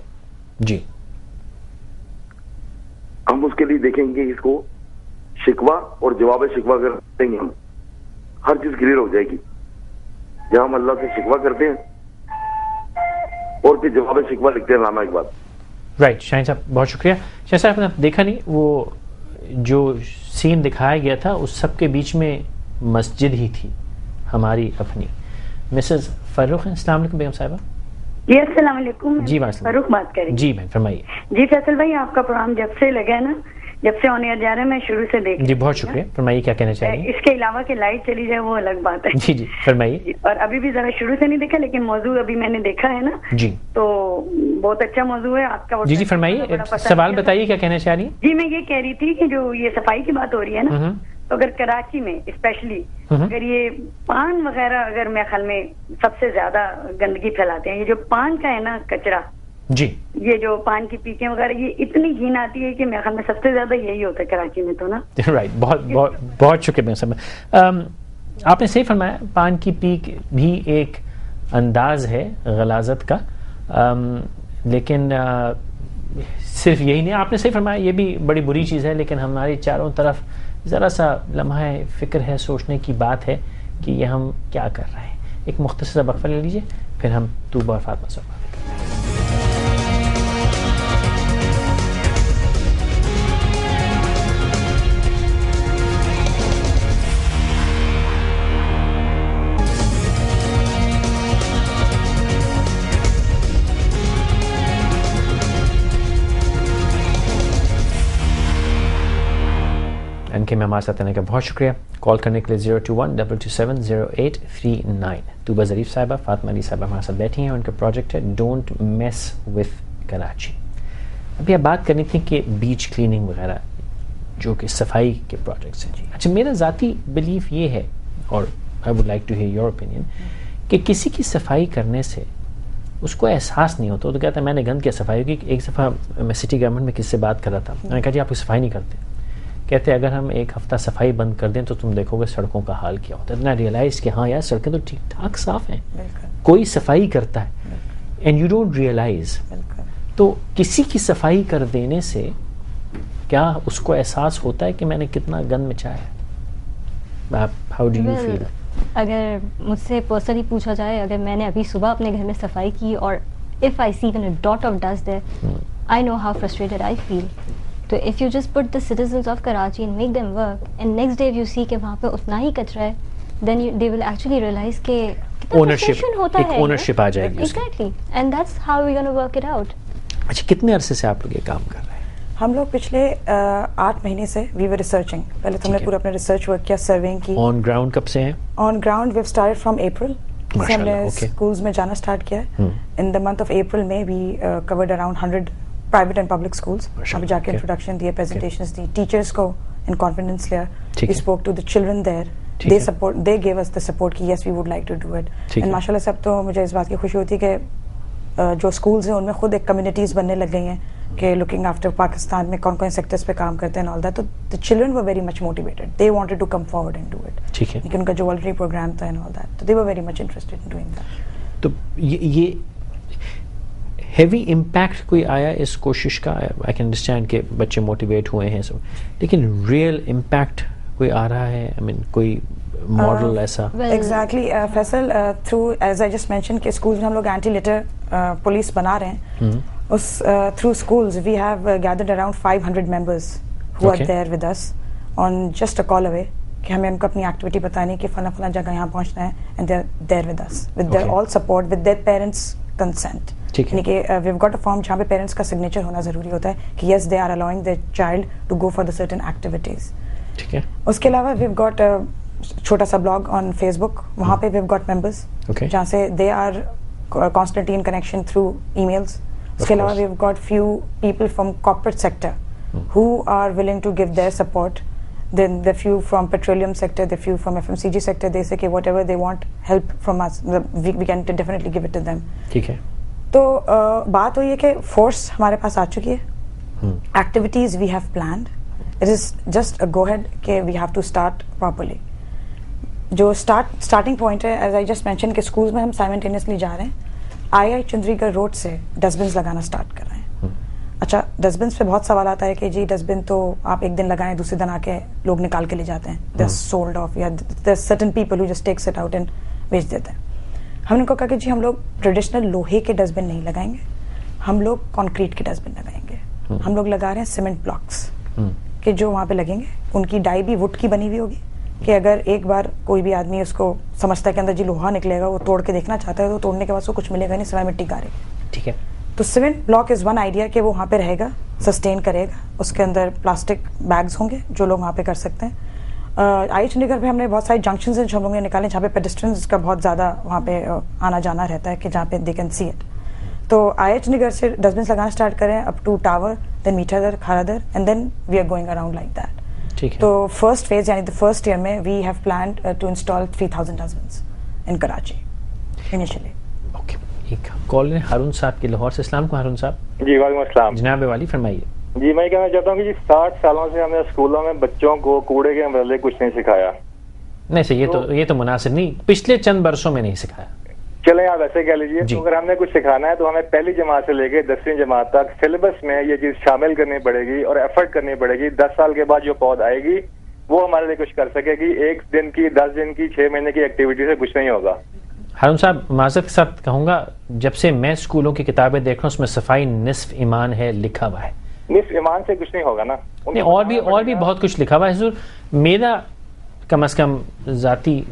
جی ہم اس کے لیے دیکھیں گے اس کو شکوہ اور جواب شکوہ کریں گے, ہم ہر چیز کلیئر ہو جائے گی. جہاں ہم اللہ سے شکوہ کرتے ہیں اور پھر جواب شکوہ لکھتے ہیں علامہ اقبال. رائٹ. شاہین صاحب بہت شکریہ. شاہین صاحب نے دیکھا نہیں وہ جو سین دکھایا گیا تھا اس سب کے بیچ میں مسجد ہی تھی ہماری اپنی. مسز فاروق, السلام علیکم بیگم صاحبہ. جی السلام علیکم. جی فاروق بات کریں. جی بہن فرمائیے. جی فیصل بھائی آپ کا پروگرام جب سے لگا ہے نا, جب سے آن ایئر جا رہا ہے میں شروع سے دیکھ. جی بہت شکریہ. فرمائیے کیا کہنا چاہیے. اس کے علاوہ کہ لائٹ چلی جائے وہ الگ بات ہے. جی فرمائیے. اور ابھی بھی ذرا شروع سے نہیں دیکھا لیکن موضوع ابھی میں نے دیکھا ہے نا, جی تو بہت اچھا موضوع ہے آپ کا. جی فرمائیے, سوال بتائیے کیا کہنا چاہ رہی ہیں. جی میں یہ کہہ رہی تھی کہ جو یہ صفائی کی بات ہو رہی ہے نا, تو اگر کراچی میں اسپیشلی اگر یہ پان وغیرہ اگر میرے خیال میں سب سے زیادہ گندگی پھیلاتے ہیں, یہ جو پان کا ہے نا کچرا, جی یہ جو پان کی پیکیں وغیرہ یہ اتنی گھین آتی ہے کہ میرے خیال میں سب سے زیادہ یہی ہوتا ہے کراچی میں تو نا. رائٹ. بہت شکریہ صاحب. آپ نے صحیح فرمایا, پان کی پیک بھی ایک انداز ہے غلاظت کا, لیکن صرف یہی نہیں. آپ نے صحیح فرمایا یہ بھی بڑی بری چیز ہے, لیکن ہماری چاروں طرف ذرا سا لمحہ فکر ہے, سوچنے کی بات ہے کہ یہ ہم کیا کر رہے ہیں. ایک مختصر سا وقفہ لے لیجیے, پھر ہم طوبہ اور فاطمہ سے بات. میں ہمارے ساتھ آنے کا بہت شکریہ. کال کرنے کے لیے 021-227-0839. طوبہ ظریف صاحبہ, فاطمہ علی صاحبہ ہمارے ساتھ بیٹھی ہیں. ان کا پروجیکٹ ہے ڈونٹ میس وتھ کراچی. ابھی آپ بات کرنی تھی کہ بیچ کلیننگ وغیرہ جو کہ صفائی کے پروجیکٹس ہیں. اچھا میرا ذاتی بلیف یہ ہے, اور I would like to hear your opinion, کہ کسی کی صفائی کرنے سے اس کو احساس نہیں ہوتا. تو کہتا ہے میں نے گند کیا صفائی ہوگی. ایک دفعہ میں سٹی گورنمنٹ میں کس سے بات کر رہا تھا, میں نے کہا جی آپ کی صفائی نہیں کرتے. کہتے اگر ہم ایک ہفتہ صفائی بند کر دیں تو تم دیکھو گے سڑکوں کا حال کیا ہوتا ہے. اتنا ریئلائز کہ ہاں یار سڑکیں تو ٹھیک ٹھاک صاف ہیں, کوئی صفائی کرتا ہے اینڈ یو ڈونٹ ریئلائز. تو کسی کی صفائی کر دینے سے کیا اس کو احساس ہوتا ہے کہ میں نے کتنا گند مچایا ہے؟ How do you feel? اگر مجھ سے پرسنلی پوچھا جائے, اگر میں نے ابھی صبح اپنے گھر میں صفائی کی اور if I see even a dot of dust there, I know how frustrated I feel. So if you just put the citizens of Karachi and make them work, and next day if you see کہ وہاں پہ اتنا ہی کچرا ہے, then they will actually realize کہ ownership ہوتا ہے, ایک ownership آ جائے گی. Exactly, and that's how we're going to work it out. اچھا کتنے عرصے سے آپ لوگ یہ کام کر رہے ہیں؟ ہم لوگ پچھلے 8 مہینے سے we were researching. پہلے تو ہم نے پورا اپنا ریسرچ ورک کیا, سروینگ کی. آن گراؤنڈ کب سے ہیں؟ On ground we've started from April. ہم نے اسکولز میں جانا اسٹارٹ کیا ہے. In the month of April میں we covered around 100 private and public schools. اب جا کے انٹروڈکشن دیے, پریزنٹیشنز دی, ٹیچرس کو in confidence layer. ٹھیک We ہے. spoke to the children there. ٹھیک ہے. They gave us the support کہ yes we would like to do it. ٹھیک ہے. And ماشاء اللہ سب تو مجھے اس بات کی خوشی ہوتی ہے کہ جو اسکولز ہیں ان میں خود ایک کمیونٹیز بننے لگ گئی ہیں کہ لوکنگ آفٹر پاکستان میں کون کون سیکٹرز پہ کام کرتے ہیں آل دیٹ. تو the children were very much motivated. They wanted to come forward and do it. ٹھیک ہے. لیکن ان کا جو voluntary program تھا and all that. تو they were very much interested in doing that. تو یہ ہیوی امپیکٹ کوئی آیا اس کوشش کا؟ آئی کین انڈرسٹینڈ کہ بچے موٹیویٹ ہوئے ہیں سب, لیکن ریئل امپیکٹ کوئی آ رہا ہے؟ آئی مین کوئی ماڈل ایسا؟ Exactly Faisal, through as I just mention کہ اسکولز میں ہم لوگ اینٹی لٹر پولیس بنا رہے ہیں. اس through schools we have gathered around 500 members who are there with us on just a call away کہ ہمیں ان کو اپنی ایکٹیویٹی بتانی کہ فلاں فلاں جگہ یہاں پہنچنا ہے, and they are there with us with their all support with their parents consent. یعنی کہ ویو گاٹ اے فارم جہاں پہ پیرنٹس کا سگنیچر ہونا ضروری ہوتا ہے کہ yes they are allowing their child to go for the certain activities. ٹھیک ہے. اس کے علاوہ ویو گاٹ چھوٹا سا بلاگ آن فیس بک, وہاں پہ ویو گاٹ ممبرز جہاں سے they are constantly in connection through emails. اس کے علاوہ we've got few people from corporate sector who are willing to give their support. Then the few from petroleum sector, the few from FMCG sector, they say کہ whatever they want help from us, we can definitely give it to them. ٹھیک ہے. تو بات وہی ہے کہ force ہمارے پاس آ چکی ہے, activities we have planned, it is just a go ahead کہ we have to start properly. جو اسٹارٹنگ پوائنٹ ہے ایز آئی جسٹ مینشن کہ اسکولز میں ہم سائمنٹینیسلی جا رہے ہیں, آئی چندری گڑھ روڈ سے ڈسٹبنس لگانا اسٹارٹ کر رہے ہیں. اچھا, ڈسٹبنس پہ بہت سوال آتا ہے کہ جی ڈسٹبن تو آپ ایک دن لگائیں دوسرے دن آ کے لوگ نکال کے لے جاتے ہیں, دے آر سولڈ آف, یا there certain people who just takes it out and بیچ دیتے ہیں. ہم نے ان کو کہا کہ جی ہم لوگ ٹریڈیشنل لوہے کے ڈسٹبن نہیں لگائیں گے, ہم لوگ کانکریٹ کے ڈسٹبن لگائیں گے. ہم لوگ لگا رہے ہیں سیمنٹ بلاکس کہ جو وہاں پہ لگیں گے ان کی ڈائی بھی وڈ کی بنی ہوئی ہوگی کہ اگر ایک بار کوئی بھی آدمی اس کو سمجھتا ہے کہ اندر جی لوہا نکلے گا, وہ توڑ کے دیکھنا چاہتا ہے تو توڑنے کے بعد اس کو کچھ ملے گا نہیں سوائے مٹی گارے. ٹھیک ہے. تو cement block is one idea کہ وہ وہاں پہ رہے گا, سسٹین کرے گا. اس کے اندر پلاسٹک بیگز ہوں گے جو لوگ وہاں پہ کر سکتے ہیں. آئی چندی گڑھ پہ ہم نے بہت ساری جنکشنز ہیں جو ہم لوگوں نے نکالے جہاں پہ پیڈسٹرینز کا بہت زیادہ وہاں پہ آنا جانا رہتا ہے کہ جہاں پہ دے کین سی اٹ. تو آئی چندی گڑھ سے ڈسٹبنس لگانا اسٹارٹ کریں اپ ٹو ٹاور, دین میٹھا در, کھارا در, and then we are going around like that. تو فرسٹ فیز یعنی فرسٹ ایئر میں we have planned to install 3000 dustbins in Karachi initially. Okay. ایک کال ہے ہارون صاحب کے لاہور سے. السلام علیکم ہارون صاحب. جی وعلیکم السلام. جناب والی فرمائیے. جی میں کہنا چاہتا ہوں کہ جی 60 سالوں سے ہم نے اسکولوں میں بچوں کو کوڑے کے بدلے کچھ نہیں سکھایا. نہیں سر, یہ تو مناسب نہیں, پچھلے چند برسوں میں نہیں سکھایا. چلیں آپ ایسے کہہ لیجیے, تو اگر ہم نے کچھ سکھانا ہے تو ہمیں پہلی جماعت سے لے کے 10ویں جماعت تک سلیبس میں یہ چیز شامل کرنی پڑے گی اور ایفرٹ کرنی پڑے گی. 10 سال کے بعد جو پود آئے گی وہ ہمارے لیے کچھ کر سکے گی. 1 دن کی, 10 دن کی, 6 مہینے کی ایکٹیویٹی سے کچھ نہیں ہوگا. ہارون صاحب معذرت کے ساتھ کہوں گا, جب سے میں اسکولوں کی کتابیں دیکھ رہا ہوں اس میں صفائی نصف ایمان ہے لکھا ہوا ہے. نصف ایمان سے کچھ نہیں ہوگا نا, اور بھی بہت کچھ لکھا ہوا ہے. حضور میرا کم از کم ذاتی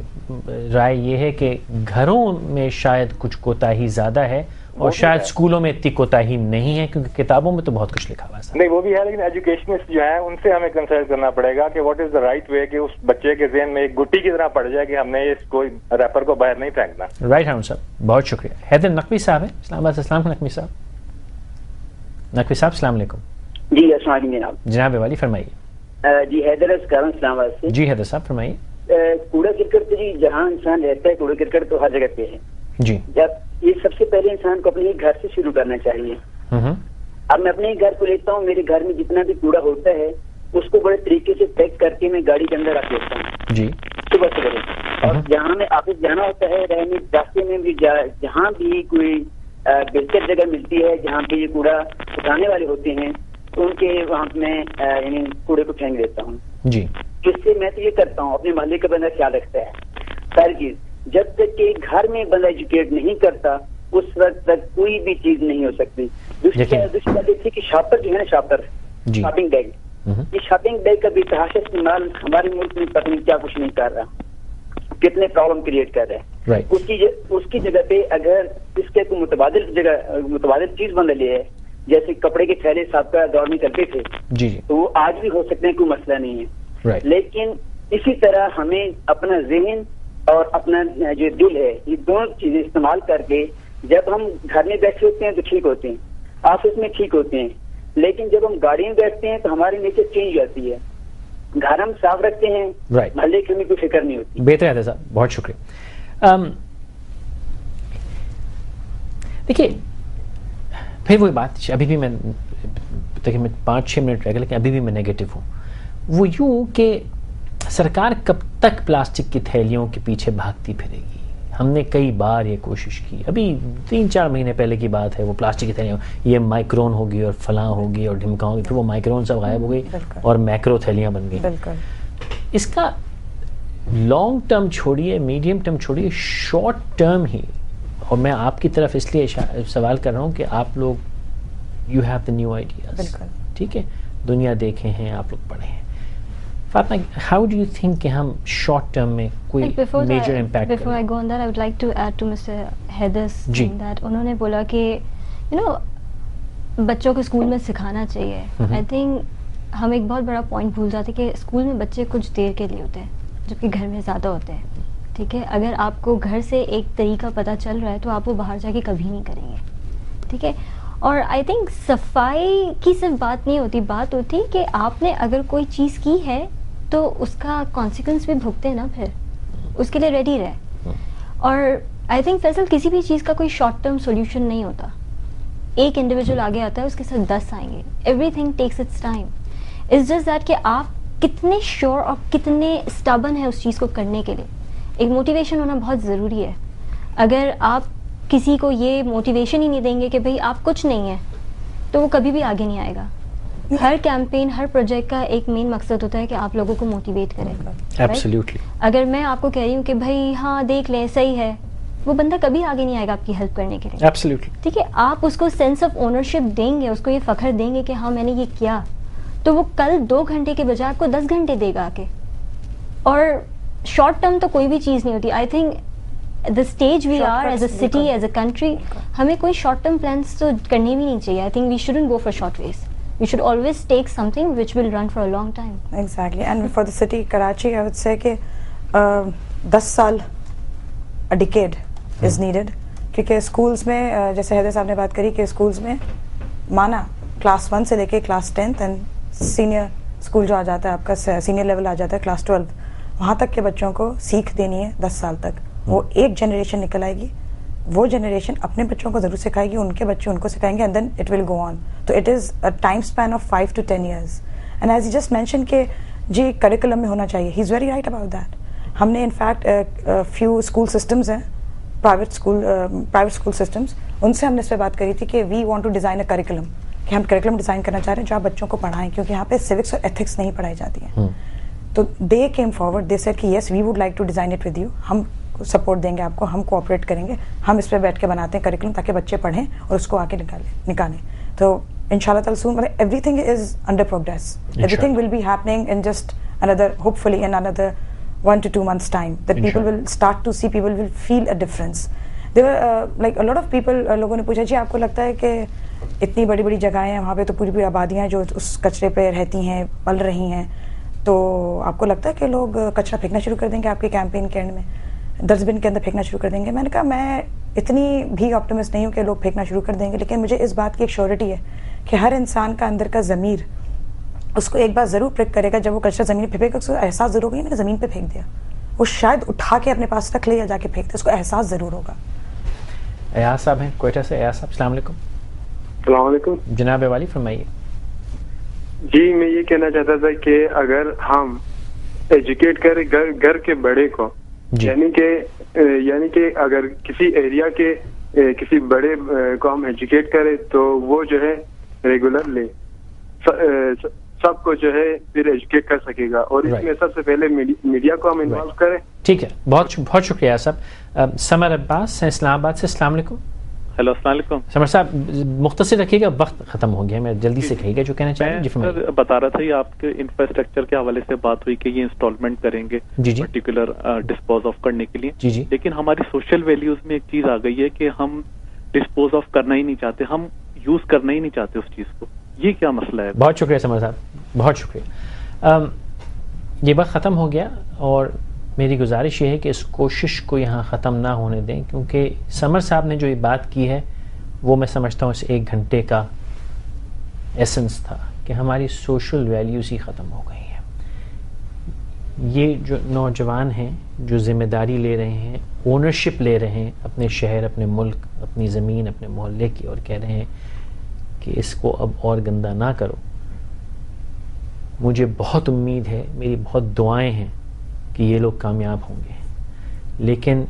رائے یہ ہے کہ گھروں میں شاید کچھ کوتاہی زیادہ ہے اور شاید اسکولوں میں اتنی کوتاہی نہیں ہے, کیونکہ کتابوں میں تو بہت کچھ لکھا ہوا ہے. نہیں وہ بھی ہے, لیکن ایجوکیشنسٹ جو ہیں ان سے ہمیں کنسلٹ کرنا پڑے گا کہ what is the right way کہ اس بچے کے ذہن میں ایک گٹی کی طرح پڑ جائے کہ ہم نے اس کوئی ریپر کو باہر نہیں پھینکنا. رائٹ ہارون صاحب, بہت شکریہ. حیدر نقوی صاحب ہیں اسلام آباد سے. السلام علیکم نقوی صاحب. نقوی صاحب السلام علیکم. جی السلام علیکم جناب. جناب والی فرمائیے. جی حیدر اسلام آباد سے. جی حیدر صاحب فرمائیے. کوڑا کرکٹ تو جی جہاں انسان رہتا ہے کوڑا کرکٹ تو ہر جگہ پہ ہے. جی جب یہ سب سے پہلے انسان کو اپنے گھر سے شروع کرنا چاہیے. اب میں اپنے گھر کو لیتا ہوں, میرے گھر میں جتنا بھی کوڑا ہوتا ہے اس کو بڑے طریقے سے پیک کر کے میں گاڑی کے اندر رکھ لیتا ہوں جی صبح صبح. اور جہاں میں آفس جانا ہوتا ہے رہنے راستے میں بھی جہاں بھی کوئی بہتر جگہ ملتی ہے جہاں پہ یہ کوڑا اٹھانے والے ہوتے ہیں تو ان کے وہاں میں یعنی کوڑے کو پھینک دیتا ہوں. جی جس سے میں تو یہ کرتا ہوں اپنے محلے کا بندہ خیال رکھتا ہے. ساری چیز جب تک کہ گھر میں بندہ ایجوکیٹ نہیں کرتا اس وقت تک کوئی بھی چیز نہیں ہو سکتی. دوسری بات یہ تھی کہ شاپر جو ہے نا, شاپنگ بیگ, یہ شاپنگ بیگ کا بھی تحاشا استعمال ہمارے ملک میں پتہ نہیں کیا کچھ نہیں کر رہا, کتنے پرابلم کریٹ کر رہا ہے. اس کی جگہ پہ اگر اس کے کوئی متبادل چیز بندہ لے ہے, جیسے کپڑے کے تھیلے سابقہ دور میں چلتے تھے تو وہ آج بھی ہو سکتے ہیں, کوئی مسئلہ نہیں ہے. لیکن اسی طرح ہمیں اپنا ذہن اور اپنا جو دل ہے یہ دونوں چیزیں استعمال کر کے جب ہم گھر میں بیٹھے ہوتے ہیں تو ٹھیک ہوتے ہیں, آفس میں ٹھیک ہوتے ہیں, لیکن جب ہم گاڑی میں بیٹھتے ہیں تو ہماری نیچر چینج ہو جاتی ہے. گھر ہم صاف رکھتے ہیں, محلے کی ہمیں کوئی فکر نہیں ہوتی. بہتر ہے صاحب, بہت شکریہ. دیکھیے پھر وہی بات, ابھی بھی میں 5-6 منٹ رہ گئے لیکن ابھی بھی میں نیگیٹو ہوں. وہ یوں کہ سرکار کب تک پلاسٹک کی تھیلیوں کے پیچھے بھاگتی پھرے گی. ہم نے کئی بار یہ کوشش کی, ابھی 3-4 مہینے پہلے کی بات ہے, وہ پلاسٹک کی تھیلیاں, یہ مائکرون ہوگی اور فلاں ہوگی اور ڈھمکا ہوگی, پھر وہ مائکرون سب غائب ہو گئی اور میکرو تھیلیاں بن گئی. اس کا لانگ ٹرم چھوڑیے, میڈیم ٹرم چھوڑیے, شارٹ ٹرم ہی. اور میں آپ کی طرف اس لیے سوال کر رہا ہوں کہ آپ لوگ you have the new ideas, ٹھیک ہے, دنیا دیکھے ہیں, آپ لوگ پڑھے ہیں. Fatima, how do you think کہ ہم شارٹ ٹرم میں کوئی میجر امپیکٹ کریں؟ Before I go on that, I would like to add to Mr. Haidar's thing that انہوں نے بولا کہ بچوں کو اسکول میں سکھانا چاہیے. I think ہم ایک بہت بڑا پوائنٹ بھول جاتے ہیں کہ اسکول میں بچے کچھ دیر کے لیے ہوتے ہیں جبکہ گھر میں زیادہ ہوتے ہیں. ٹھیک ہے, اگر آپ کو گھر سے ایک طریقہ پتہ چل رہا ہے تو آپ وہ باہر جا کے کبھی نہیں کریں گے. ٹھیک ہے, اور آئی تھنک صفائی کی صرف بات نہیں ہوتی, بات ہوتی کہ آپ نے اگر کوئی چیز کی ہے تو اس کا کانسیکوینس بھی بھگتے نا, پھر اس کے لیے ریڈی رہے. اور آئی تھنک فیصل کسی بھی چیز کا کوئی شارٹ ٹرم سولوشن نہیں ہوتا. ایک انڈیویجول آگے آتا ہے, اس کے ساتھ 10 آئیں گے. Everything takes its time. It's just that کہ آپ کتنے شیور اور کتنے اسٹبن ہیں اس چیز کو کرنے کے لیے. ایک موٹیویشن ہونا بہت ضروری ہے. اگر آپ کسی کو یہ موٹیویشن ہی نہیں دیں گے کہ بھئی آپ کچھ نہیں ہیں, تو وہ کبھی بھی آگے نہیں آئے گا. ہر کیمپین, ہر پروجیکٹ کا ایک مین مقصد ہوتا ہے کہ آپ لوگوں کو موٹیویٹ کریں. ایبسلیوٹلی. اگر میں آپ کو کہہ رہی ہوں کہ بھائی ہاں دیکھ لیں صحیح ہے, وہ بندہ کبھی آگے نہیں آئے گا آپ کی ہیلپ کرنے کے لیے. ایبسلیوٹلی. ٹھیک ہے, آپ اس کو سینس آف اونرشپ دیں گے, اس کو یہ فخر دیں گے کہ ہاں میں نے یہ کیا, تو وہ کل 2 گھنٹے کے بجائے آپ کو 10 گھنٹے دے گا آ کے. اور شارٹ ٹرم تو کوئی بھی چیز نہیں ہوتی. I think the stage we are as a city, as a country, ہمیں کوئی شارٹ ٹرم پلانس تو کرنے بھی نہیں چاہیے. I think we shouldn't go for short ways. We should always take something which will run for a long time. Exactly. And for the city Karachi, I would say کہ 10 سال a decade is needed. کیونکہ schools میں جیسے حیدر صاحب نے بات کری کہ اسکولس میں مانا کلاس 1 سے لے کے class 10th and senior school جو آ جاتا ہے آپ کا سینئر لیول آ جاتا ہے کلاس 12, وہاں تک کے بچوں کو سیکھ دینی ہے 10 سال تک. وہ ایک جنریشن نکل آئے گی, وہ جنریشن اپنے بچوں کو ضرور سکھائے گی, ان کے بچے ان کو سکھائیں گے, and then it will go on. تو it is a time span of 5 to 10 years. And as you just mention کہ جی کریکولم میں ہونا چاہیے, he is very right about that. ہم نے انفیکٹ فیو اسکول سسٹمز ہیں, پرائیویٹ اسکول سسٹمز, ان سے ہم نے اس پہ بات کری تھی کہ we want to design a curriculum, کہ ہم کریکولم ڈیزائن کرنا چاہ رہے ہیں جو آپ بچوں کو پڑھائیں, کیونکہ یہاں پہ سیوکس اور ایتھکس نہیں پڑھائی جاتی ہیں. تو they came forward, they said کہ yes we would like to design it with you, ہم سپورٹ دیں گے آپ کو, ہم کوآپریٹ کریں گے, ہم اس پہ بیٹھ کے بناتے ہیں کریکولم تاکہ بچے پڑھیں اور اس کو آگے نکالیں. تو ان شاء اللہ تعالیٰ soon everything is under progress, everything will be happening in just اندر ہوپ فلی ان اندر 1 to 2 months time that people will start to see, people will feel a difference. There were like a lot of people, لوگوں نے پوچھا جی آپ کو لگتا ہے کہ اتنی بڑی بڑی جگہیں ہیں وہاں پہ تو پوری پوری آبادیاں جو اس کچرے پہ رہتی ہیں, پل رہی ہیں, تو آپ کو لگتا ہے کہ لوگ کچرا پھینکنا شروع کر دیں گے آپ کے کیمپین کے اینڈ میں, ڈسٹ بن کے اندر پھینکنا شروع کر دیں گے؟ میں نے کہا میں اتنی بھی آپٹمسٹ نہیں ہوں کہ لوگ پھینکنا شروع کر دیں گے, لیکن مجھے اس بات کی ایک شیورٹی ہے کہ ہر انسان کا اندر کا ضمیر اس کو ایک بار ضرور پرک کرے گا, جب وہ کچرا زمین پہ پھینکے گا اس کو احساس ضرور ہوگا میں نے زمین پہ پھینک دیا, وہ شاید اٹھا کے اپنے پاس رکھ لے یا جا کے پھینک دے, اس کو احساس ضرور ہوگا. ایاز صاحب ہیں کوئٹہ سے. ایاز صاحب السلام علیکم. السلام علیکم جناب والی, فرمائیے. جی میں یہ کہنا چاہتا تھا کہ اگر ہم ایجوکیٹ کریں گھر کے بڑے کو, یعنی کہ اگر کسی ایریا کے کسی بڑے کو ہم ایجوکیٹ کریں تو وہ جو ہے ریگولرلی سب کو جو ہے پھر ایجوکیٹ کر سکے گا, اور اس میں سب سے پہلے میڈیا کو ہم انوالو کریں. ٹھیک ہے, بہت شکریہ صاحب. سمر عباس ہیں اسلام آباد سے. السلام علیکم. ہیلو السلام علیکم. سمر صاحب مختصر رکھیے گا, وقت ختم ہو گیا, میں جلدی سے کہیے گا جو کہنا چاہیں. میں بتا رہا تھا یہ آپ کے انفراسٹرکچر کے حوالے سے بات ہوئی کہ یہ انسٹالمنٹ کریں گے پرٹیکولر ڈسپوز آف کرنے کے لیے, لیکن ہماری سوشل ویلیوز میں ایک چیز آ گئی ہے کہ ہم ڈسپوز آف کرنا ہی نہیں چاہتے, ہم یوز کرنا ہی نہیں چاہتے اس چیز کو. یہ کیا مسئلہ ہے؟ بہت شکریہ سمر صاحب, بہت شکریہ. یہ وقت ختم ہو گیا اور میری گزارش یہ ہے کہ اس کوشش کو یہاں ختم نہ ہونے دیں, کیونکہ سمر صاحب نے جو یہ بات کی ہے وہ میں سمجھتا ہوں اس 1 گھنٹے کا ایسنس تھا کہ ہماری سوشل ویلیوز ہی ختم ہو گئی ہیں. یہ جو نوجوان ہیں جو ذمہ داری لے رہے ہیں, اونرشپ لے رہے ہیں اپنے شہر, اپنے ملک, اپنی زمین, اپنے محلے کی, اور کہہ رہے ہیں کہ اس کو اب اور گندا نہ کرو, مجھے بہت امید ہے, میری بہت دعائیں ہیں کہ یہ لوگ کامیاب ہوں گے, لیکن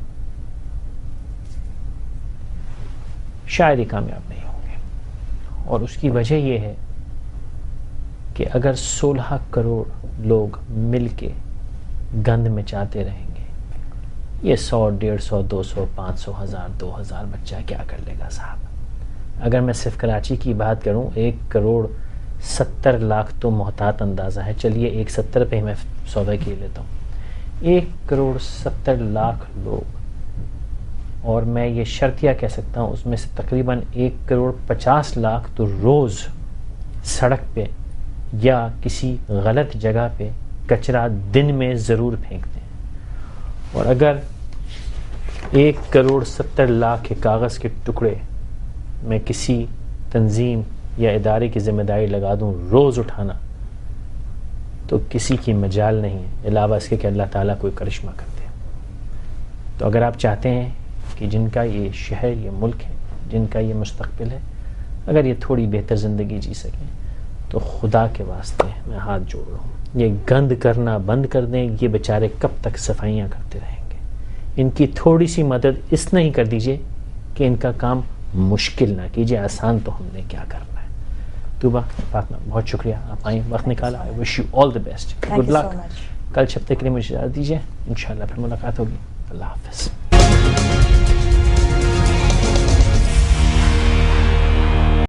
شاید ہی کامیاب نہیں ہوں گے. اور اس کی وجہ یہ ہے کہ اگر 16 کروڑ لوگ مل کے گند مچاتے رہیں گے, یہ 100, 150, 200, 500, 1000, 2000 بچہ کیا کر لے گا صاحب؟ اگر میں صرف کراچی کی بات کروں, 1 کروڑ 70 لاکھ تو محتاط اندازہ ہے, چلیے 170 پہ میں سودا کیے لیتا ہوں, 1 کروڑ 70 لاکھ لوگ, اور میں یہ شرطیہ کہہ سکتا ہوں اس میں سے تقریباً 1 کروڑ 50 لاکھ تو روز سڑک پہ یا کسی غلط جگہ پہ کچرا دن میں ضرور پھینکتے ہیں. اور اگر 1 کروڑ 70 لاکھ کے کاغذ کے ٹکڑے میں کسی تنظیم یا ادارے کی ذمہ داری لگا دوں روز اٹھانا, تو کسی کی مجال نہیں ہے علاوہ اس کے کہ اللہ تعالیٰ کوئی کرشمہ کر دے. تو اگر آپ چاہتے ہیں کہ جن کا یہ شہر, یہ ملک ہے, جن کا یہ مستقبل ہے, اگر یہ تھوڑی بہتر زندگی جی سکیں, تو خدا کے واسطے میں ہاتھ جوڑ رہا ہوں, یہ گند کرنا بند کر دیں. یہ بیچارے کب تک صفائیاں کرتے رہیں گے؟ ان کی تھوڑی سی مدد اس نہیں کر دیجئے کہ ان کا کام مشکل نہ کیجئے, آسان تو ہم نے کیا کرنا ہے. طوبہ, فاطمہ, بہت شکریہ آپ آئیں, وقت نکالا. I wish you all the best, good luck. کل چھپتے کے لیے مجھے اجازت دیجیے, انشاءاللہ پھر ملاقات ہوگی. اللہ حافظ.